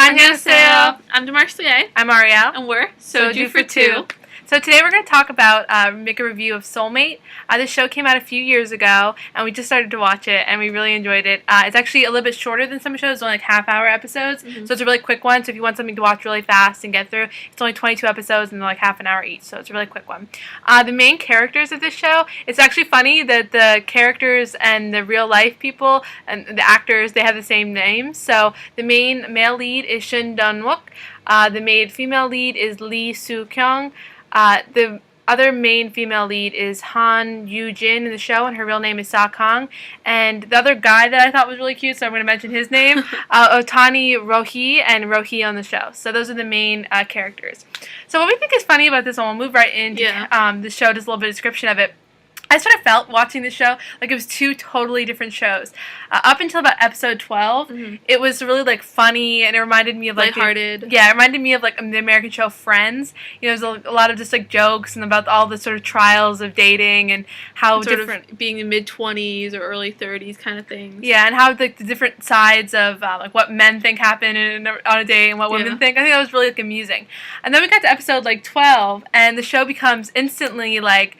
Annyeonghaseyo. I'm Demarchlier. I'm Arielle. And we're Soju for Two. So today we're going to talk about, make a review of Soulmate. This show came out a few years ago, and we just started to watch it, and we really enjoyed it. It's actually a little bit shorter than some shows, only like half-hour episodes, so it's a really quick one. So if you want something to watch really fast and get through, it's only 22 episodes, and they're like half an hour each, so it's a really quick one. The main characters of this show, it's actually funny that the characters and the real-life people and the actors, they have the same names. So the main male lead is Shin Dun-wook. The main female lead is Lee Soo-kyung. The other main female lead is Han Yoo-jin in the show, and her real name is Sa-kang. And the other guy that I thought was really cute, so I'm going to mention his name, Otani Rohee, and Rohee on the show. So those are the main characters. So what we think is funny about this one, we'll move right into the show, just a little bit of description of it. I sort of felt watching this show like it was two totally different shows. Up until about episode 12, it was really like funny, and it reminded me of like lighthearted. It reminded me of like the American show Friends. You know, there's a lot of just like jokes and about all the sort of trials of dating and how sort different of being in mid-20s or early 30s kind of things. Yeah, and how like the different sides of like what men think happen on a date and what women think. I think that was really like amusing. And then we got to episode like 12, and the show becomes instantly like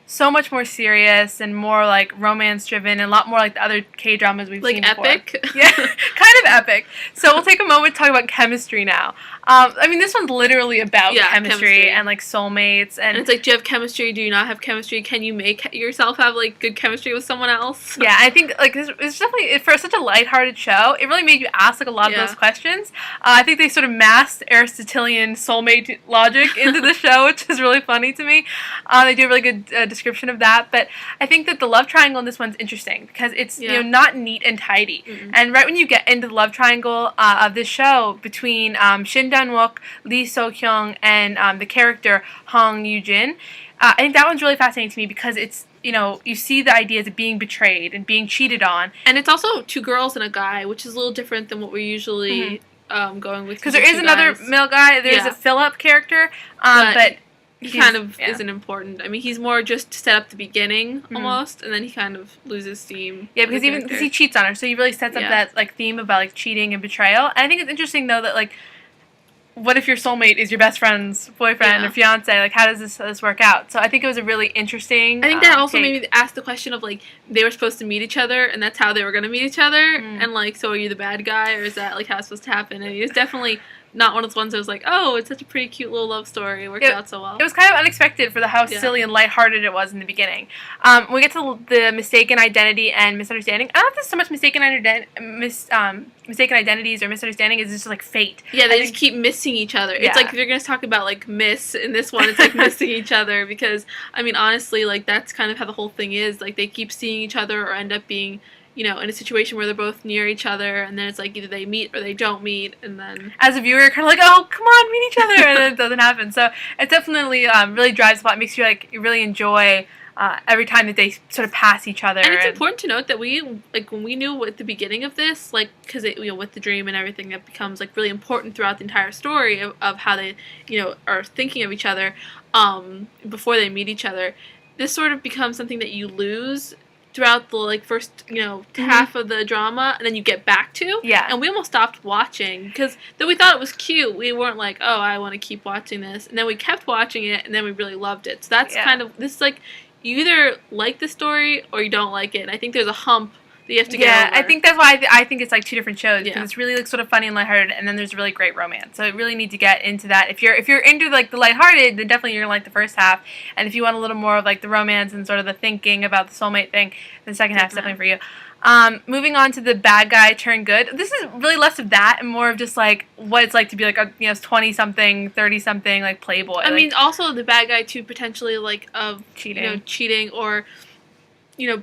so much more serious and more like romance driven and a lot more like the other K-dramas we've seen before. Like epic? Yeah, kind of epic. So we'll take a moment to talk about chemistry now. I mean, this one's literally about chemistry and like soulmates. And it's like, do you have chemistry? Do you not have chemistry? Can you make yourself have like good chemistry with someone else? Yeah, I think like it's definitely, for such a lighthearted show, it really made you ask like a lot of those questions. I think they sort of masked Aristotelian soulmate logic into the show, which is really funny to me. They do a really good description of that, but I think that the love triangle in this one's interesting because it's you know, not neat and tidy. And right when you get into the love triangle of this show between Shin Dun-wook, Lee So-kyung, and the character Han Yoo-jin, I think that one's really fascinating to me because it's, you know, you see the ideas of being betrayed and being cheated on. And it's also two girls and a guy, which is a little different than what we're usually going with. Because there is another male guy, there's a Philip character, but he kind of isn't important. I mean, he's more just to set up the beginning almost, and then he kind of loses steam. Yeah, because he cheats on her, so he really sets up that like theme about like cheating and betrayal. And I think it's interesting though that like, what if your soulmate is your best friend's boyfriend or fiance? Like, how does this work out? So I think it was a really interesting. I think that also made me ask the question of like, they were supposed to meet each other, and that's how they were going to meet each other, and like, so are you the bad guy, or is that like how it's supposed to happen? And it's definitely not one of those ones that was like, oh, it's such a pretty cute little love story. It worked out so well. It was kind of unexpected for how silly and lighthearted it was in the beginning. We get to the mistaken identity and misunderstanding. I don't know if there's so much mistaken identities or misunderstanding. It's just like fate. Yeah, they just keep missing each other. It's like if you're going to talk about like miss in this one, it's like missing each other because, I mean, honestly, like that's kind of how the whole thing is. Like they keep seeing each other or end up being, you know, in a situation where they're both near each other, and then it's like either they meet or they don't meet, and then as a viewer, you're kind of like, oh, come on, meet each other, and then it doesn't happen. So it definitely really drives the plot. It makes you like you really enjoy every time that they sort of pass each other. And it's important to note that we like when we knew at the beginning of this, like because you know with the dream and everything, that becomes like really important throughout the entire story of how they are thinking of each other before they meet each other. This sort of becomes something that you lose throughout the like first half of the drama, and then you get back to and we almost stopped watching because though we thought it was cute, we weren't like, oh, I want to keep watching this, and then we kept watching it, and then we really loved it. So that's kind of this, like, you either like the story or you don't like it, and I think there's a hump that you have to get over. I think that's why I think it's like two different shows because it's really like sort of funny and lighthearted, and then there's really great romance. So you really need to get into that. If you're into like the lighthearted, then definitely you're gonna like the first half. And if you want a little more of like the romance and sort of the thinking about the soulmate thing, then the second half is definitely for you. Moving on to the bad guy turned good. This is really less of that and more of just like what it's like to be like a 20-something, 30-something like playboy. I mean, also the bad guy too, potentially like of cheating or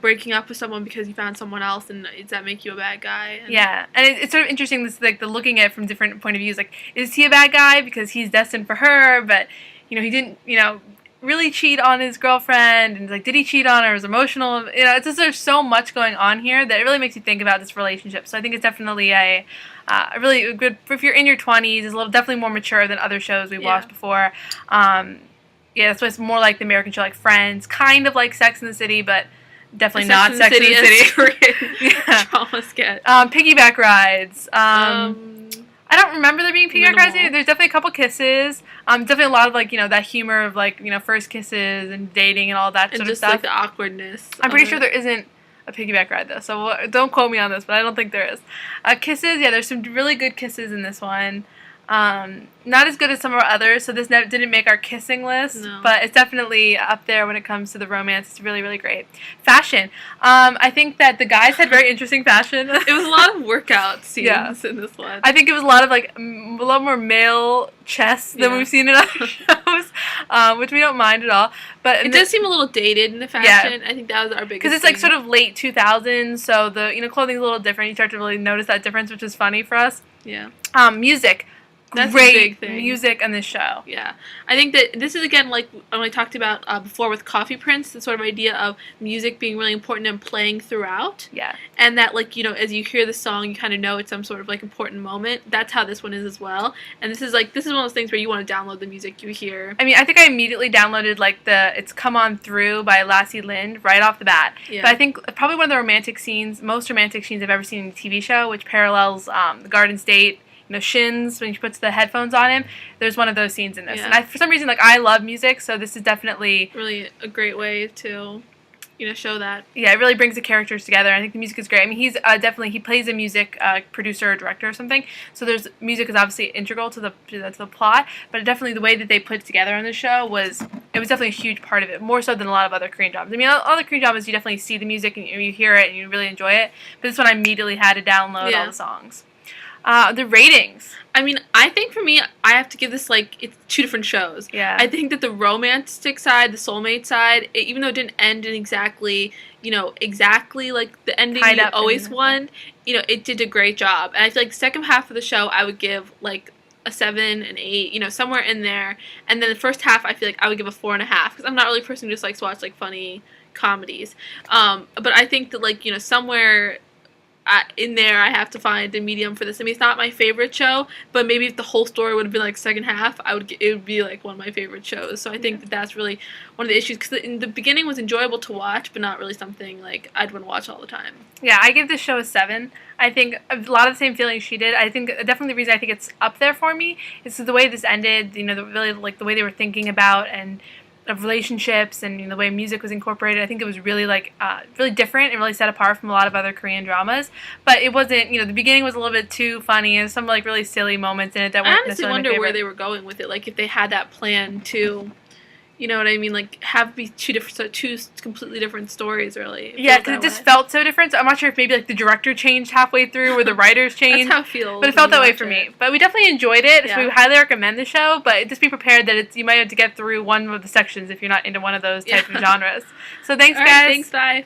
breaking up with someone because you found someone else, and does that make you a bad guy? And and it's sort of interesting, this like the looking at it from different point of views. Like, is he a bad guy because he's destined for her, but he didn't really cheat on his girlfriend, and like, did he cheat on her? It was emotional. It's just there's so much going on here that it really makes you think about this relationship. So I think it's definitely a really good if you're in your 20s. It's definitely more mature than other shows we've watched before. That's why it's more like the American show, like Friends, kind of like Sex and the City, but definitely not Sex and the City. Korean drama sketch. Piggyback rides. I don't don't remember there being piggyback rides. There's definitely a couple kisses. Definitely a lot of like that humor of like first kisses and dating and all that and sort just of stuff. Like the awkwardness. I'm pretty sure there isn't a piggyback ride though, so don't quote me on this, but I don't think there is. Kisses, yeah, there's some really good kisses in this one. Not as good as some of our others, so this didn't make our kissing list, but it's definitely up there when it comes to the romance. It's really, really great. Fashion. I think that the guys had very interesting fashion. It was a lot of workout scenes in this one. I think it was a lot of like a lot more male chests than we've seen in other shows, which we don't mind at all. But it does seem a little dated in the fashion. I think that was our biggest. Because it's like sort of late 2000s, so the clothing's a little different. You start to really notice that difference, which is funny for us. Yeah. Music. That's great a big thing. Music on this show. Yeah. I think that this is, again, like when I talked about before with Coffee Prince, the sort of idea of music being really important and playing throughout. Yeah. And that, like, as you hear the song, you kind of know it's some sort of, like, important moment. That's how this one is as well. And this is one of those things where you want to download the music you hear. I mean, I think I immediately downloaded, like, It's Come On Through by Lassie Lind right off the bat. Yeah. But I think probably one of the most romantic scenes I've ever seen in a TV show, which parallels the Garden State, Shins, when she puts the headphones on him. There's one of those scenes in this. Yeah. And for some reason, like, I love music, so this is definitely really a great way to, show that. Yeah, it really brings the characters together. I think the music is great. I mean, he's he plays a music producer or director or something, so music is obviously integral to the plot, but definitely the way that they put it together on the show was definitely a huge part of it, more so than a lot of other Korean dramas. I mean, all the Korean dramas, you definitely see the music and you hear it and you really enjoy it, but this one I immediately had to download all the songs. The ratings. I mean, I think for me, I have to give this, like, it's two different shows. Yeah. I think that the romantic side, the soulmate side, even though it didn't end in exactly like the ending you always want, it did a great job. And I feel like the second half of the show, I would give, like, a 7, an 8, somewhere in there. And then the first half, I feel like I would give a 4.5, because I'm not really a person who just likes to watch, like, funny comedies. But I think that, like, somewhere in there I have to find a medium for this. I mean, it's not my favorite show, but maybe if the whole story would have been like second half, it would be like one of my favorite shows. So I think that that's really one of the issues, because in the beginning was enjoyable to watch, but not really something like I'd want to watch all the time. Yeah, I give this show a 7. I think a lot of the same feelings she did. I think definitely the reason I think it's up there for me is the way this ended, really like the way they were thinking about and of relationships and the way music was incorporated. I think it was really really different and really set apart from a lot of other Korean dramas. But it wasn't, the beginning was a little bit too funny and some like really silly moments in it that weren't necessarily my favorite. I honestly wonder where they were going with it. Like if they had that plan to, you know what I mean? Like have be two completely different stories, really. Yeah, because it just felt so different. So I'm not sure if maybe like the director changed halfway through or the writers changed. That's how it feels. But it felt that way for me. But we definitely enjoyed it. Yeah. So we highly recommend the show. But just be prepared that you might have to get through one of the sections if you're not into one of those type of genres. So thanks, guys. Right, thanks, bye.